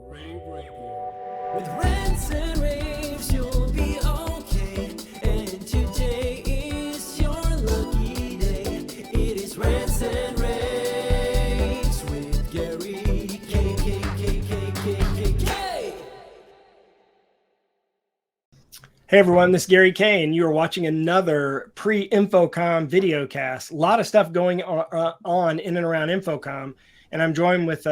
rAVe Radio. With rants and raves, you'll be okay. And today is your lucky day. It is rants and raves with Gary K. Hey everyone, this is Gary K, and you are watching another pre-InfoComm videocast. A lot of stuff going on in and around InfoComm, and I'm joined with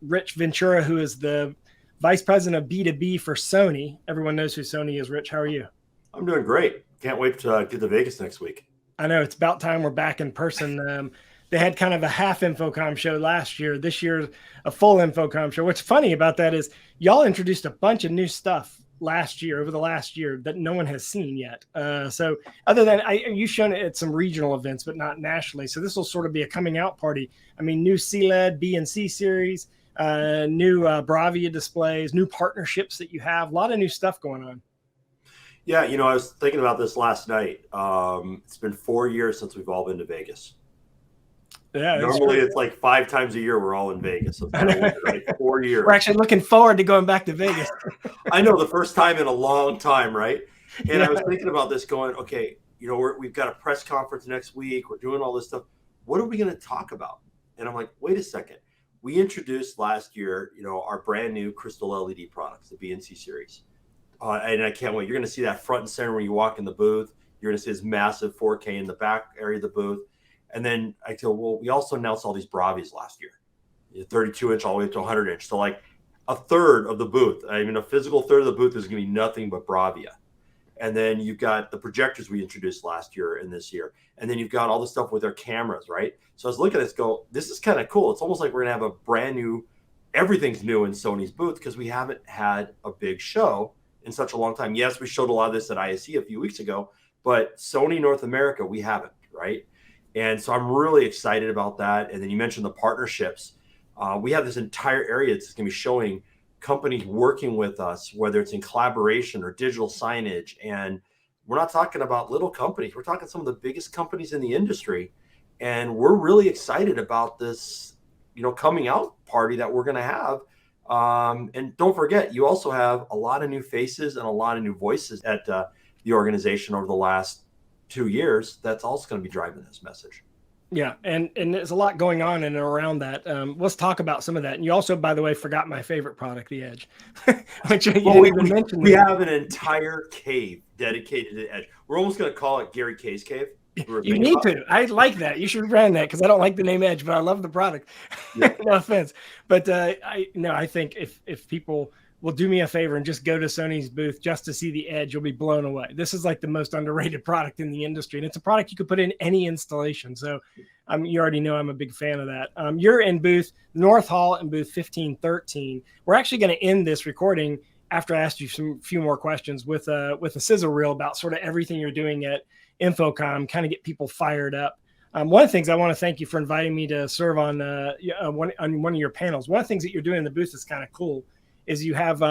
Rich Ventura, who is the Vice President of B2B for Sony. Everyone knows who Sony is. Rich, how are you? I'm doing great. Can't wait to get to Vegas next week. I know, it's about time we're back in person. They had kind of a half InfoComm show last year. This year, a full InfoComm show. What's funny about that is y'all introduced a bunch of new stuff over the last year that no one has seen yet. So other than you've shown it at some regional events, but not nationally. So this will sort of be a coming out party. I mean, new CLED B and C series, new Bravia displays, new partnerships that you have, a lot of new stuff going on. Yeah, I was thinking about this last night. It's been 4 years since we've all been to Vegas. Yeah, normally it's like 5 times a year we're all in Vegas. So it's like 4 years. We're actually looking forward to going back to Vegas. I know, the first time in a long time, right? And I was thinking about this going, okay, we've got a press conference next week. We're doing all this stuff. What are we going to talk about? And I'm like, wait a second. We introduced last year, our brand new crystal LED products, the BNC series. And I can't wait. You're going to see that front and center when you walk in the booth. You're going to see this massive 4K in the back area of the booth. And then I go, well, we also announced all these Bravias last year, 32-inch all the way up to 100-inch. So like a third of the booth, a physical third of the booth is going to be nothing but Bravia. And then you've got the projectors we introduced last year and this year. And then you've got all the stuff with our cameras, right? So I was looking at this, this is kind of cool. It's almost like we're going to have a brand new, everything's new in Sony's booth because we haven't had a big show in such a long time. Yes, we showed a lot of this at ISE a few weeks ago, but Sony North America, we haven't, right? And so I'm really excited about that. And then you mentioned the partnerships. We have this entire area that's going to be showing companies working with us, whether it's in collaboration or digital signage. And we're not talking about little companies. We're talking some of the biggest companies in the industry. And we're really excited about this, coming out party that we're going to have. And don't forget, you also have a lot of new faces and a lot of new voices at the organization over the last 2 years. That's also going to be driving this message. Yeah, and there's a lot going on in and around that. Let's talk about some of that. And you also, by the way, forgot my favorite product, the Edge, which you didn't even mention. We have an entire cave dedicated to the Edge. We're almost going to call it Gary K's Cave. You need to. I like that. You should brand that because I don't like the name Edge, but I love the product. Yeah. No offense, but I think if people will do me a favor and just go to Sony's booth just to see the Edge, you'll be blown away. This is like the most underrated product in the industry, and it's a product you could put in any installation. So you already know I'm a big fan of that. You're in booth North Hall and booth 1513. We're actually going to end this recording after I asked you some few more questions with a sizzle reel about sort of everything you're doing at InfoComm, kind of get people fired up. One of the things I want to thank you for inviting me to serve on one of your panels. One of the things that you're doing in the booth is kind of cool is you have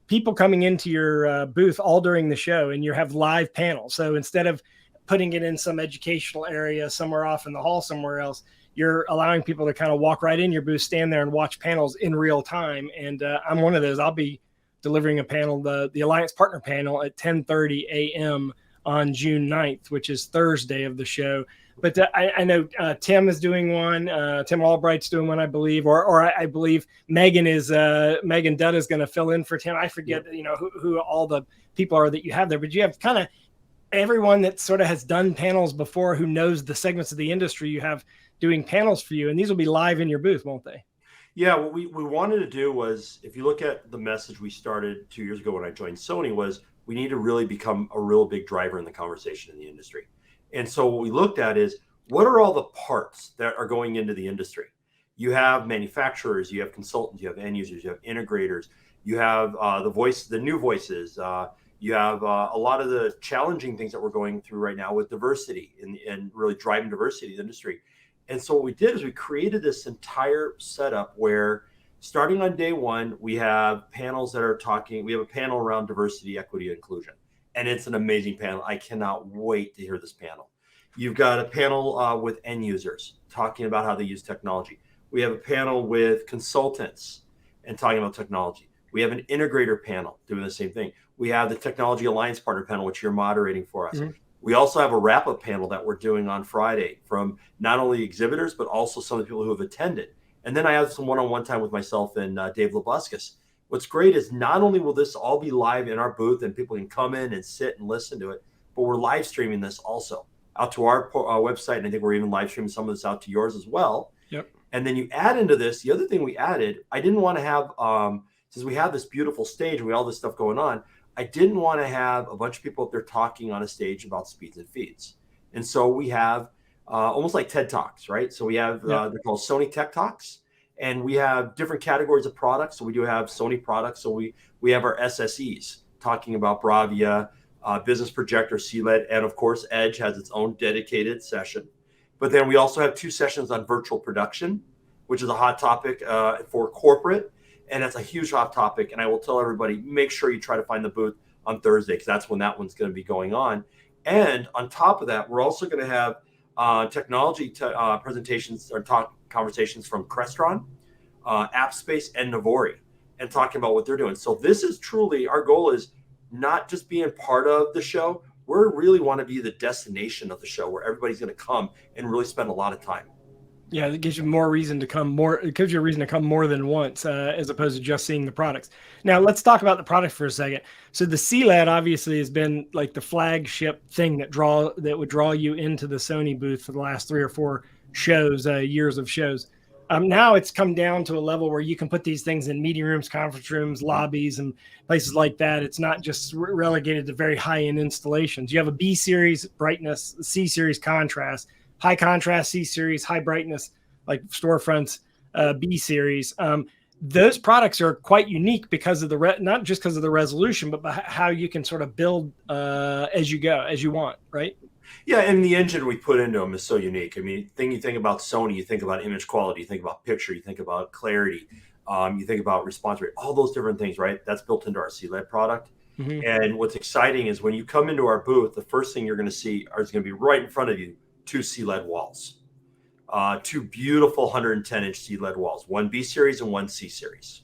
people coming into your booth all during the show, and you have live panels. So instead of putting it in some educational area somewhere off in the hall somewhere else, you're allowing people to kind of walk right in your booth, stand there and watch panels in real time. And I'm one of those. I'll be delivering a panel, the Alliance Partner Panel at 10:30 a.m. on June 9th, which is Thursday of the show. But I know Tim is doing one. Tim Albright's doing one, I believe, or I believe Megan Dudd is going to fill in for Tim. I forget, who all the people are that you have there, but you have kind of everyone that sort of has done panels before, who knows the segments of the industry you have doing panels for you, and these will be live in your booth, won't they? Yeah, what we wanted to do was, if you look at the message we started 2 years ago when I joined Sony, was we need to really become a real big driver in the conversation in the industry. And so what we looked at is, what are all the parts that are going into the industry? You have manufacturers, you have consultants, you have end users, you have integrators, you have the new voices, you have a lot of the challenging things that we're going through right now with diversity and really driving diversity in the industry. And so what we did is we created this entire setup where, starting on day one, we have panels that are talking. We have a panel around diversity, equity, and inclusion. And it's an amazing panel. I cannot wait to hear this panel. You've got a panel with end users talking about how they use technology. We have a panel with consultants and talking about technology. We have an integrator panel doing the same thing. We have the technology alliance partner panel, which you're moderating for us. We also have a wrap-up panel that we're doing on Friday from not only exhibitors, but also some of the people who have attended. And then I have some one-on-one time with myself and Dave Labuscus. What's great is not only will this all be live in our booth and people can come in and sit and listen to it, but we're live streaming this also out to our website. And I think we're even live streaming some of this out to yours as well. Yep. And then you add into this, the other thing we added, I didn't want to have, since we have this beautiful stage and we have all this stuff going on, I didn't want to have a bunch of people up there talking on a stage about speeds and feeds. And so we have almost like TED Talks, right? So we have, they're called Sony Tech Talks, and we have different categories of products. So we do have Sony products. So we have our SSEs talking about Bravia, business projector, CLED, and of course, Edge has its own dedicated session. But then we also have 2 sessions on virtual production, which is a hot topic for corporate. And that's a huge hot topic. And I will tell everybody, make sure you try to find the booth on Thursday, because that's when that one's going to be going on. And on top of that, we're also going to have technology presentations or conversations from Crestron, AppSpace, and Navori, and talking about what they're doing. So this is truly, our goal is not just being part of the show. We really want to be the destination of the show where everybody's going to come and really spend a lot of time. Yeah, it gives you more reason to come more. It gives you a reason to come more than once, as opposed to just seeing the products. Now, let's talk about the product for a second. So the CLED obviously has been like the flagship thing that would draw you into the Sony booth for the last 3 or 4 shows, years of shows. Now it's come down to a level where you can put these things in meeting rooms, conference rooms, lobbies, and places like that. It's not just relegated to very high-end installations. You have a B series brightness, C series contrast, high contrast C series, high brightness, like storefronts, B series. Those products are quite unique because of not just because of the resolution, but by how you can sort of build as you go, as you want, right? Yeah, and the engine we put into them is so unique. I mean, you think about Sony, you think about image quality, you think about picture, you think about clarity, you think about response rate, all those different things, right? That's built into our CLED product. And what's exciting is when you come into our booth, the first thing you're going to see is going to be right in front of you, 2 CLED walls, 2 beautiful 110-inch CLED walls, 1 B series and 1 C series.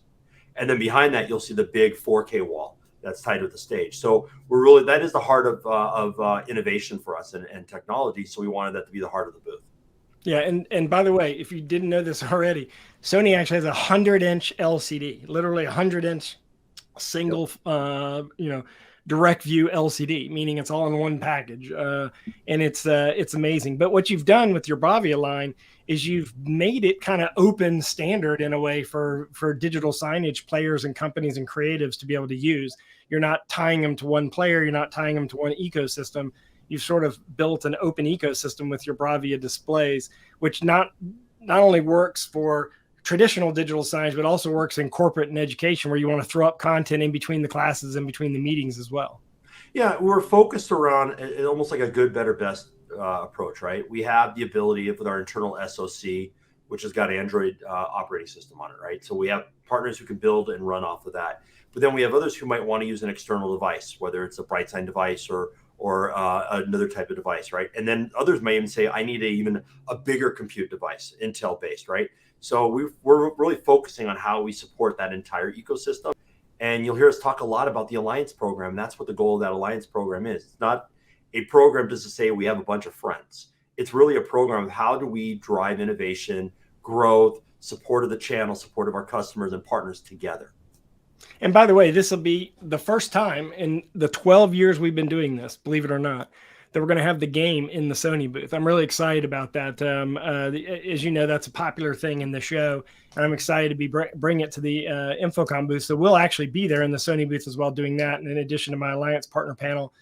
And then behind that, you'll see the big 4K wall that's tied with the stage. So that is the heart of innovation for us and technology. So we wanted that to be the heart of the booth. Yeah, and by the way, if you didn't know this already, Sony actually has a 100-inch LCD, literally a 100-inch single, direct view LCD, meaning it's all in one package, and it's amazing. But what you've done with your Bravia line is you've made it kind of open standard in a way for digital signage players and companies and creatives to be able to use. You're not tying them to one player. You're not tying them to one ecosystem. You've sort of built an open ecosystem with your Bravia displays, which not only works for traditional digital signage, but also works in corporate and education, where you want to throw up content in between the classes and between the meetings as well. Yeah, we're focused around almost like a good, better, best approach, right? We have the ability with our internal SoC, which has got Android operating system on it, right? So we have partners who can build and run off of that. But then we have others who might want to use an external device, whether it's a BrightSign device or another type of device, right? And then others may even say, I need even a bigger compute device, Intel-based, right? So we're really focusing on how we support that entire ecosystem. And you'll hear us talk a lot about the Alliance program. That's what the goal of that Alliance program is. It's not a program just to say we have a bunch of friends. It's really a program of how do we drive innovation, growth, support of the channel, support of our customers and partners together. And by the way, this will be the first time in the 12 years we've been doing this, believe it or not, that we're going to have the game in the Sony booth. I'm really excited about that. As you know, that's a popular thing in the show, and I'm excited to bring it to the InfoComm booth. So we'll actually be there in the Sony booth as well doing that, and in addition to my Alliance partner panel.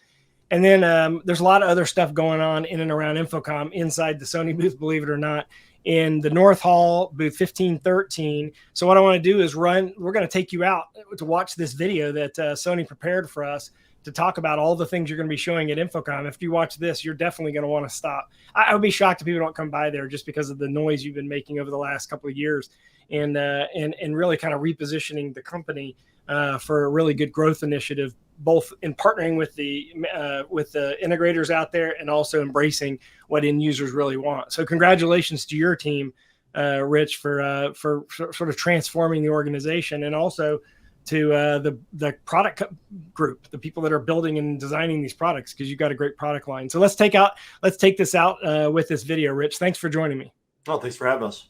And then there's a lot of other stuff going on in and around InfoComm inside the Sony booth, believe it or not, in the North Hall, booth 1513. So what I want to do is we're going to take you out to watch this video that Sony prepared for us to talk about all the things you're going to be showing at InfoComm. If you watch this, you're definitely going to want to stop. I would be shocked if people don't come by there just because of the noise you've been making over the last couple of years and really kind of repositioning the company for a really good growth initiative, both in partnering with the integrators out there and also embracing what end users really want. So congratulations to your team, Rich, for sort of transforming the organization and also to the product group, the people that are building and designing these products, because you've got a great product line. So let's take this out with this video. Rich, thanks for joining me. Oh, thanks for having us.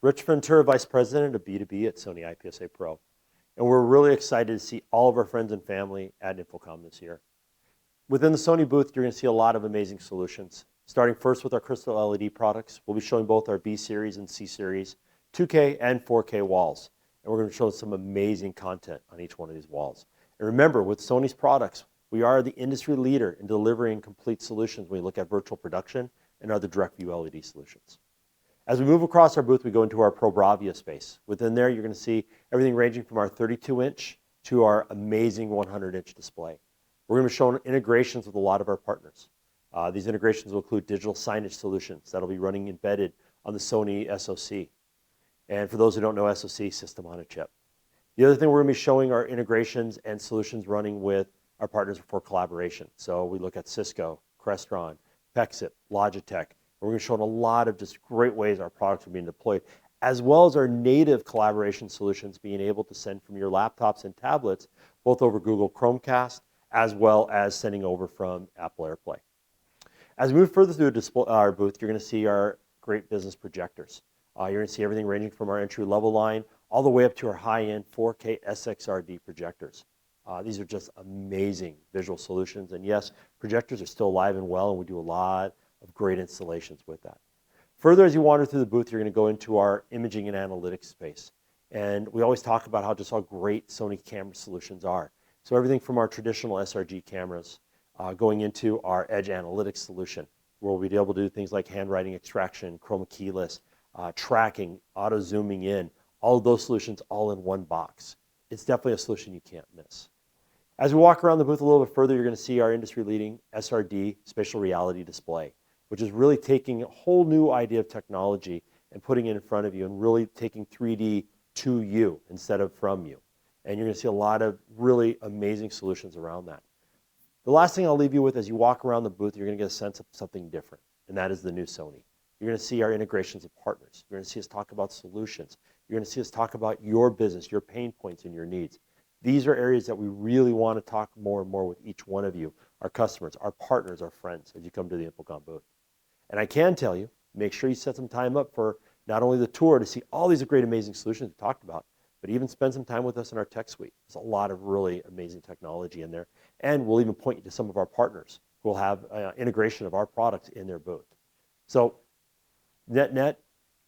Rich Ventura, Vice President of B2B at Sony IPSA Pro. And we're really excited to see all of our friends and family at InfoComm this year. Within the Sony booth, you're going to see a lot of amazing solutions. Starting first with our crystal LED products, we'll be showing both our B series and C series, 2K and 4K walls. And we're going to show some amazing content on each one of these walls. And remember, with Sony's products, we are the industry leader in delivering complete solutions when we look at virtual production and other direct view LED solutions. As we move across our booth, we go into our Pro Bravia space. Within there, you're going to see everything ranging from our 32-inch to our amazing 100-inch display. We're going to be showing integrations with a lot of our partners. These integrations will include digital signage solutions that'll be running embedded on the Sony SoC. And for those who don't know, SoC, system on a chip. The other thing we're going to be showing are integrations and solutions running with our partners for collaboration. So we look at Cisco, Crestron, Pexip, Logitech. We're going to show a lot of just great ways our products are being deployed, as well as our native collaboration solutions being able to send from your laptops and tablets, both over Google Chromecast, as well as sending over from Apple AirPlay. As we move further through our booth, you're going to see our great business projectors. You're going to see everything ranging from our entry-level line all the way up to our high-end 4K SXRD projectors. These are just amazing visual solutions. And yes, projectors are still alive and well, and we do a lot of great installations with that. Further, as you wander through the booth, you're going to go into our imaging and analytics space. And we always talk about how great Sony camera solutions are. So everything from our traditional sRG cameras going into our edge analytics solution, where we'll be able to do things like handwriting extraction, chroma keyless, tracking, auto zooming in, all of those solutions all in one box. It's definitely a solution you can't miss. As we walk around the booth a little bit further, you're going to see our industry-leading SRD spatial reality display, which is really taking a whole new idea of technology and putting it in front of you and really taking 3D to you instead of from you. And you're going to see a lot of really amazing solutions around that. The last thing I'll leave you with as you walk around the booth, you're going to get a sense of something different, and that is the new Sony. You're going to see our integrations of partners. You're going to see us talk about solutions. You're going to see us talk about your business, your pain points, and your needs. These are areas that we really want to talk more and more with each one of you, our customers, our partners, our friends, as you come to the InfoComm booth. And I can tell you, make sure you set some time up for not only the tour to see all these great, amazing solutions we talked about, but even spend some time with us in our tech suite. There's a lot of really amazing technology in there. And we'll even point you to some of our partners who will have integration of our products in their booth. So net,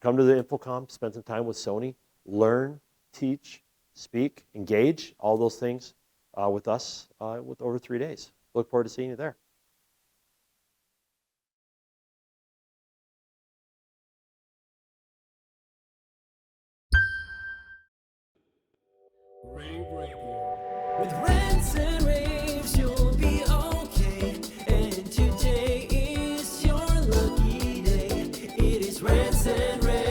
come to the InfoComm, spend some time with Sony, learn, teach, speak, engage, all those things with us with over 3 days. Look forward to seeing you there. With rants and raves, you'll be okay. And today is your lucky day. It is rants and raves.